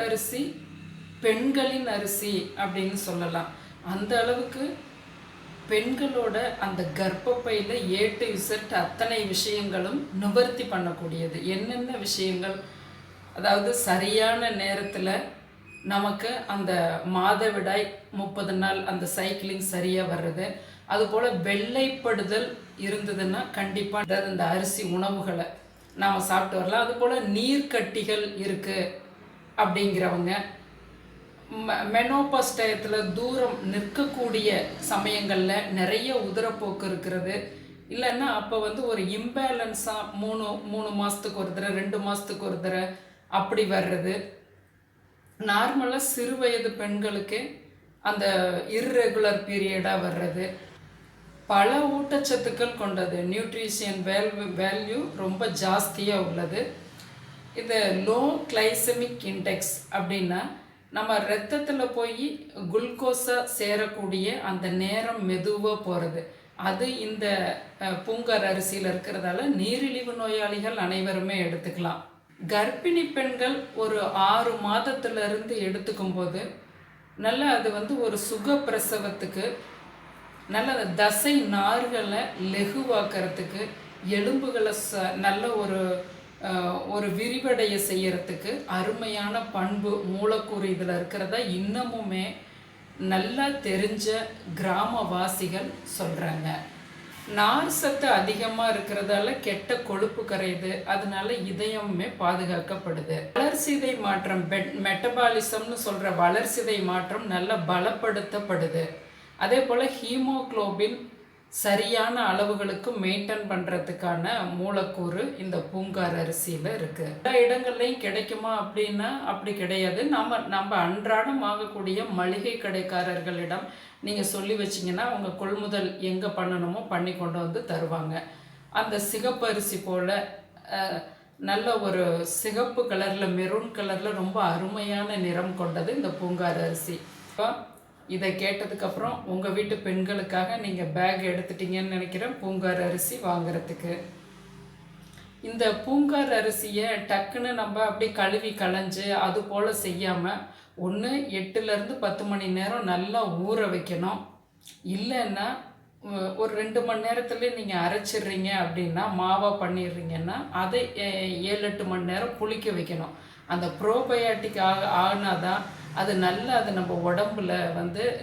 அரிசி பெண்களின் அரிசி அப்படின்னு சொல்லலாம். அந்த அளவுக்கு பெண்களோட அந்த கர்ப்பப்பையில் A to Z அத்தனை விஷயங்களும் நிவர்த்தி பண்ணக்கூடியது. என்னென்ன விஷயங்கள், அதாவது சரியான நேரத்தில் நமக்கு அந்த மாதவிடாய் 30 நாள் அந்த சைக்கிளிங் சரியாக வர்றது, அதுபோல் வெள்ளைப்படுதல் இருந்ததுன்னா கண்டிப்பாக இந்த அரிசி உணவுகளை நாம் சாப்பிட்டு வரலாம். அதுபோல் நீர்க்கட்டிகள் இருக்குது அப்படிங்கிறவங்க, மெனோபாஸ் டயத்தில் தூரம் நிற்கக்கூடிய சமயங்களில் நிறைய உதரப்போக்கு இருக்கிறது, இல்லைன்னா அப்போ ஒரு இம்பேலன்ஸாக மூணு மாதத்துக்கு ஒரு தடவை 2 மாதத்துக்கு ஒரு தடவை அப்படி வர்றது, நார்மலாக சிறு வயது பெண்களுக்கு அந்த இர்ரெகுலர் பீரியடாக வர்றது, பல ஊட்டச்சத்துக்கள் கொண்டது, நியூட்ரிஷியன் வேல்யூ ரொம்ப ஜாஸ்தியாக உள்ளது. இது லோ கிளைசமிக் இண்டெக்ஸ் அப்படின்னா நம்ம ரத்தத்தில் போய் குளுக்கோஸாக சேரக்கூடிய அந்த நேரம் மெதுவாக போகிறது, அது இந்த பூங்கார் அரிசியில் இருக்கிறதால நீரிழிவு நோயாளிகள் அனைவருமே எடுத்துக்கலாம். கர்ப்பிணி பெண்கள் ஒரு 6 மாதத்திலிருந்து எடுத்துக்கும் போது நல்ல அது ஒரு சுகப்பிரசவத்துக்கு, நல்ல தசை நார்களை லெகுவாக்கிறதுக்கு, எலும்புகளை நல்ல ஒரு விரிவடைய செய்யறதுக்கு அருமையான பண்பு மூலக்கூறு இதில் இருக்கிறதா இன்னமுமே நல்லா தெரிஞ்ச கிராமவாசிகள் சொல்கிறாங்க. நார் சத்து அதிகமாக இருக்கிறதால கெட்ட கொழுப்பு கரையுது, அதனால இதயமுமே பாதுகாக்கப்படுது. வளர்சிதை மாற்றம், மெட்டபாலிசம்னு சொல்கிற வளர்சிதை மாற்றம் நல்லா பலப்படுத்தப்படுது. அதே போல் ஹீமோக்ளோபின் சரியான அளவுகளுக்கு மெயின்டைன் பண்ணுறதுக்கான மூலக்கூறு இந்த பூங்கார் அரிசியில் இருக்குது. எல்லா இடங்கள்லையும் கிடைக்குமா அப்படின்னா அப்படி கிடையாது. நம்ம அன்றாடம் வாங்கக்கூடிய மளிகை கடைக்காரர்களிடம் நீங்கள் சொல்லி வச்சிங்கன்னா அவங்க கொள்முதல் எங்கே பண்ணணுமோ பண்ணி கொண்டு வந்து தருவாங்க. அந்த சிகப்பு அரிசி போல் நல்ல ஒரு சிகப்பு கலரில், மெரூன் கலரில் ரொம்ப அருமையான நிறம் கொண்டது இந்த பூங்கார் அரிசி. இப்போ இதை கேட்டதுக்கப்புறம் உங்கள் வீட்டு பெண்களுக்காக நீங்கள் பேக் எடுத்துட்டீங்கன்னு நினைக்கிறேன் பூங்கார் அரிசி வாங்குறதுக்கு. இந்த பூங்கார் அரிசியை டக்குன்னு நம்ம அப்படி கழுவி களைஞ்சு அது போல் செய்யாமல் 8லேருந்து 10 மணி நேரம் நல்லா ஊற வைக்கணும். இல்லைன்னா ஒரு 2 மணி நேரத்தில் நீங்கள் அரைச்சிடுறீங்க அப்படின்னா, மாவாக பண்ணிடுறீங்கன்னா அதை 7-8 மணி நேரம் புளிக்க வைக்கணும். அந்த ப்ரோபயாட்டிக் ஆனால் தான் அது நல்லா நம்ம உடம்புல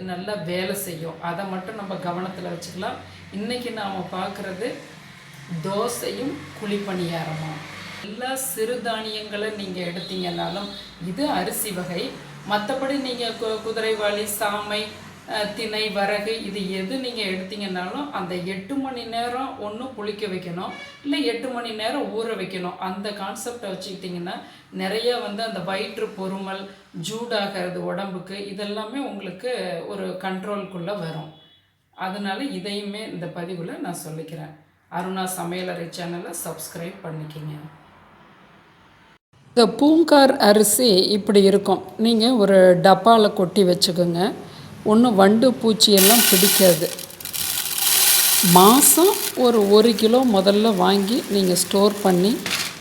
நல்லா வேலை செய்யும். அதை மட்டும் நம்ம கவனத்தில் வச்சுக்கலாம். இன்றைக்கி நாம் பார்க்குறது தோசையும் குழிப்பணியாரமும். எல்லா சிறுதானியங்களை நீங்கள் எடுத்தீங்கன்னாலும் இது அரிசி வகை. மற்றபடி நீங்கள் குதிரைவாளி, சாமை, திணை, வரகு இது எது நீங்கள் எடுத்தீங்கன்னாலும் அந்த 8 மணி நேரம் ஒன்று புளிக்க வைக்கணும், இல்லை 8 மணி நேரம் ஊற வைக்கணும். அந்த கான்செப்டை வச்சுக்கிட்டிங்கன்னா நிறைய அந்த வயிற்று பொறுமல், ஜூடாகிறது உடம்புக்கு, இதெல்லாமே உங்களுக்கு ஒரு கண்ட்ரோலுக்குள்ளே வரும். அதனால் இதையுமே இந்த பதிவில் நான் சொல்லிக்கிறேன். அருணா சமையலறை சேனலை சப்ஸ்கிரைப் பண்ணிக்கிங்க. இந்த பூங்கார் அரிசி இப்படி இருக்கும். நீங்கள் ஒரு டப்பாவில் கொட்டி வச்சுக்கோங்க. ஒன்றும் வண்டு பூச்சியெல்லாம் பிடிக்காது. மாதம் ஒரு 1 கிலோ முதல்ல வாங்கி நீங்கள் ஸ்டோர் பண்ணி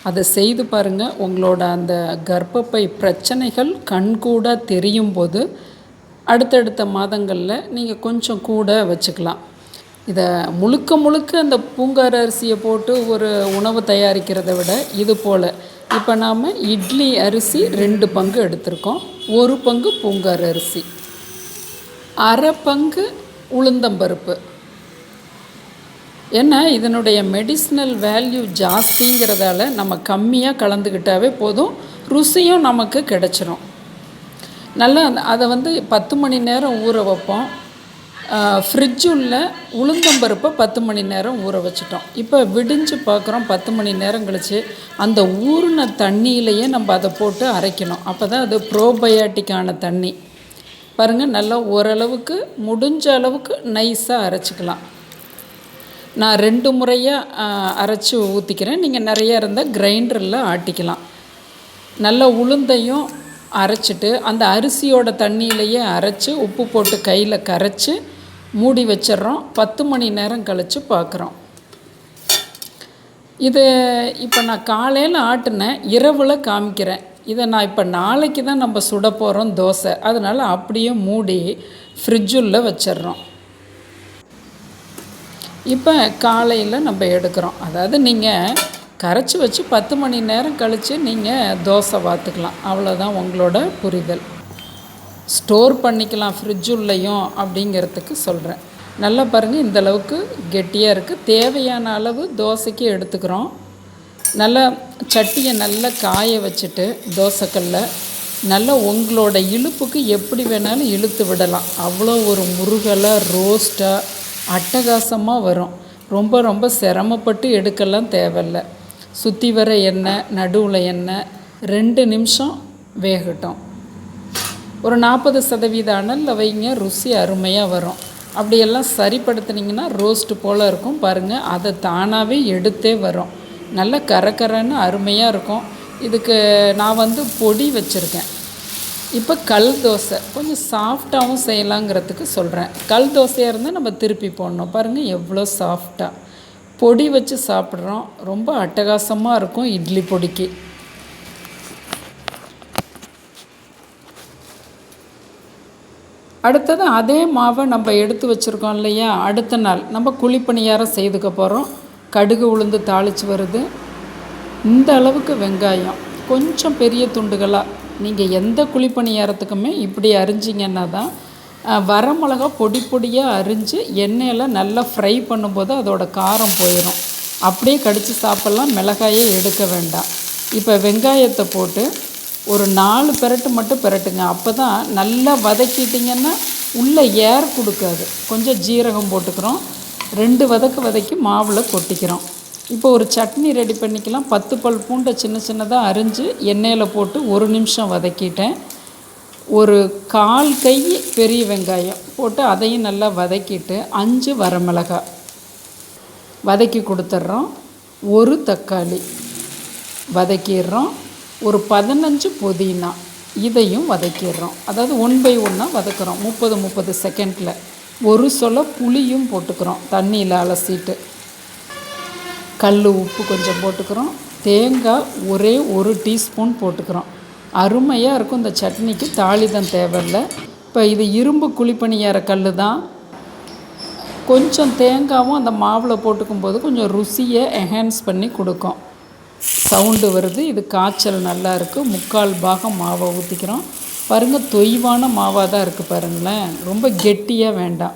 அதை செய்து பாருங்கள். உங்களோட அந்த கர்ப்பப்பை பிரச்சனைகள் கண்கூட தெரியும் போது அடுத்தடுத்த மாதங்களில் நீங்கள் கொஞ்சம் கூட வச்சுக்கலாம். இதை முழுக்க அந்த பூங்கார் அரிசியை போட்டு ஒரு உணவு தயாரிக்கிறத விட இது போல் இப்போ நாம் இட்லி அரிசி 2 பங்கு எடுத்திருக்கோம். 1 பங்கு பூங்கார் அரிசி, 1/2 பங்கு உளுந்தம்பருப்பு. ஏன்னா இதனுடைய மெடிசினல் வேல்யூ ஜாஸ்திங்கிறதால நம்ம கம்மியாக கலந்துக்கிட்டாவே போதும், ருசியும் நமக்கு கிடச்சிரும். நல்லா அதை 10 மணி நேரம் ஊற வைப்போம். ஃப்ரிட்ஜுள்ள உளுந்தம்பருப்பை 10 மணி நேரம் ஊற வச்சிட்டோம். இப்போ விடிஞ்சு பார்க்குறோம் 10 மணி நேரம் கழித்து அந்த ஊறின தண்ணியிலையே நம்ம அதை போட்டு அரைக்கணும். அப்போ தான் அது ப்ரோபயாட்டிக்கான தண்ணி. பாருங்கள், நல்லா ஓரளவுக்கு முடிஞ்ச அளவுக்கு நைஸாக அரைச்சிக்கலாம். நான் 2 முறையாக அரைச்சி ஊற்றிக்கிறேன். நீங்கள் நிறையா இருந்தால் கிரைண்டரில் ஆட்டிக்கலாம். நல்லா உளுந்தையும் அரைச்சிட்டு அந்த அரிசியோட தண்ணியிலையே அரைச்சி உப்பு போட்டு கையில் கரைச்சி மூடி வச்சிட்றோம். 10 மணி நேரம் கழித்து பார்க்குறோம். இது இப்போ நான் காலையில் ஆட்டினேன், இரவில் காமிக்கிறேன். இதை நான் இப்போ நாளைக்கு தான் நம்ம சுட போகிறோம் தோசை, அதனால் அப்படியே மூடி ஃப்ரிட்ஜுள்ள வச்சிட்றோம். இப்போ காலையில் நம்ம எடுக்கிறோம். அதாவது நீங்கள் கரைச்சி வச்சு 10 மணி நேரம் கழித்து நீங்கள் தோசை வாத்துக்கலாம். அவ்வளோதான் உங்களோட புரிதல். ஸ்டோர் பண்ணிக்கலாம் ஃப்ரிட்ஜுள்ளையும் அப்படிங்கிறதுக்கு சொல்கிறேன். நல்லா பாருங்கள், இந்தளவுக்கு கெட்டியாக இருக்குது. தேவையான அளவு தோசைக்கு எடுத்துக்கிறோம். நல்லா சட்டியை நல்லா காய வச்சுட்டு தோசைக்கல்ல நல்லா உங்களோட இழுப்புக்கு எப்படி வேணாலும் இழுத்து விடலாம். அவ்வளோ ஒரு முருகலாக ரோஸ்ட்டாக அட்டகாசமாக வரும். ரொம்ப ரொம்ப சிரமப்பட்டு எடுக்கலாம் தேவையில்லை. சுற்றி வர எண்ணெய், நடுவில் எண்ணெய், 2 நிமிஷம் வேகட்டும். ஒரு 40% அனலில் வைங்க, ருசி அருமையாக வரும். அப்படியெல்லாம் சரிப்படுத்துனீங்கன்னா ரோஸ்ட்டு போல் இருக்கும். பாருங்கள், அதை தானாகவே எடுத்தே வரும். நல்ல கரகரன்னு அருமையாக இருக்கும். இதுக்கு நான் பொடி வச்சுருக்கேன். இப்போ கல் தோசை கொஞ்சம் சாஃப்டாகவும் செய்யலாங்கிறதுக்கு சொல்கிறேன். கல் தோசையாக இருந்தால் நம்ம திருப்பி போடணும். பாருங்கள் எவ்வளோ சாஃப்டாக. பொடி வச்சு சாப்பிட்றோம், ரொம்ப அட்டகாசமாக இருக்கும் இட்லி பொடிக்கு. அடுத்தது அதே மாவை நம்ம எடுத்து வச்சுருக்கோம் இல்லையா, அடுத்த நாள் நம்ம குழிப்பணியாரம் செய்துக்க போகிறோம். கடுகு உளுந்து தாளித்து வருது. இந்த அளவுக்கு வெங்காயம் கொஞ்சம் பெரிய துண்டுகளாக, நீங்கள் எந்த குழிப்பணியாரத்துக்குமே இப்படி அரிஞ்சிங்கன்னா தான் வரமிளகா பொடி பொடியாக அரிஞ்சு எண்ணெயில் நல்லா ஃப்ரை பண்ணும்போது அதோட காரம் போயிடும். அப்படியே கடித்து சாப்பிட்லாம், மிளகாயே எடுக்க வேண்டாம். இப்போ வெங்காயத்தை போட்டு ஒரு 4 பெரட்டு மட்டும் பெரட்டுங்க. அப்போ தான் நல்லா வதக்கிட்டிங்கன்னா உள்ளே ஏர் கொடுக்காது. கொஞ்சம் ஜீரகம் போட்டுக்கிறோம். 2 வதக்கி மாவில் கொட்டிக்கிறோம். இப்போ ஒரு சட்னி ரெடி பண்ணிக்கலாம். 10 பல் பூண்டை சின்ன சின்னதாக அரிஞ்சு எண்ணெயில் போட்டு 1 நிமிஷம் வதக்கிட்டேன். ஒரு 1/4 கை பெரிய வெங்காயம் போட்டு அதையும் நல்லா வதக்கிட்டு 5 வரமிளகாய் வதக்கி கொடுத்துட்றோம். 1 தக்காளி வதக்கிடுறோம். ஒரு 15 புதினா இதையும் வதக்கிடுறோம். அதாவது 1 பை 1 வதக்குறோம். 30 செகண்டில். ஒரு சொல புளியும் போட்டுக்கிறோம், தண்ணியில் அலசிட்டு. கல் உப்பு கொஞ்சம் போட்டுக்கிறோம். தேங்காய் ஒரே 1 டீஸ்பூன் போட்டுக்கிறோம். அருமையாக இருக்கும் இந்த சட்னிக்கு. தாளிதம் தேவையில்லை. இப்போ இது இரும்பு குழிப்பணியார கல் தான். கொஞ்சம் தேங்காயும் அந்த மாவில் போட்டுக்கும்போது கொஞ்சம் ருசியை என்ஹான்ஸ் பண்ணி கொடுக்கும். சவுண்டு வருது. இது காய்ச்சல் நல்லா இருக்குது. 3/4 பாகம் மாவை ஊற்றிக்கிறோம். பாருங்கள், தொய்வான மாவாக தான் இருக்குது பாருங்களேன். ரொம்ப கெட்டியாக வேண்டாம்.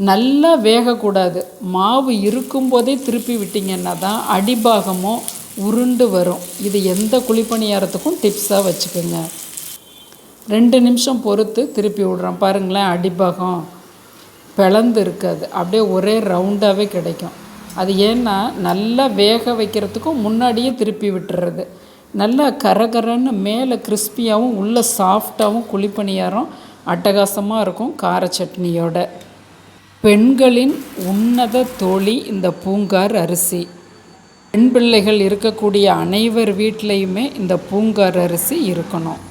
நல்லா வேகக்கூடாது. மாவு இருக்கும்போதே திருப்பி விட்டிங்கன்னா தான் அடிபாகமும் உருண்டு வரும். இது எந்த குழிப்பணியாரத்துக்கும் டிப்ஸாக வச்சுக்கோங்க. 2 நிமிஷம் பொறுத்து திருப்பி விடுறோம். பாருங்களேன், அடிபாகம் பிளந்து இருக்காது, அப்படியே ஒரே ரவுண்டாகவே கிடைக்கும். அது ஏன்னா நல்லா வேக வைக்கிறதுக்கும் முன்னாடியே திருப்பி விட்டுறது. நல்லா கரகரன்னு மேலே கிறிஸ்பியாகவும் உள்ளே சாஃப்டாகவும் குழிப்பணியாரம் அட்டகாசமாக இருக்கும் கார சட்னியோட. பெண்களின் உன்னத தோழி இந்த பூங்கார் அரிசி. பெண் பிள்ளைகள் இருக்கக்கூடிய அனைவர் வீட்லேயுமே இந்த பூங்கார் அரிசி இருக்கணும்.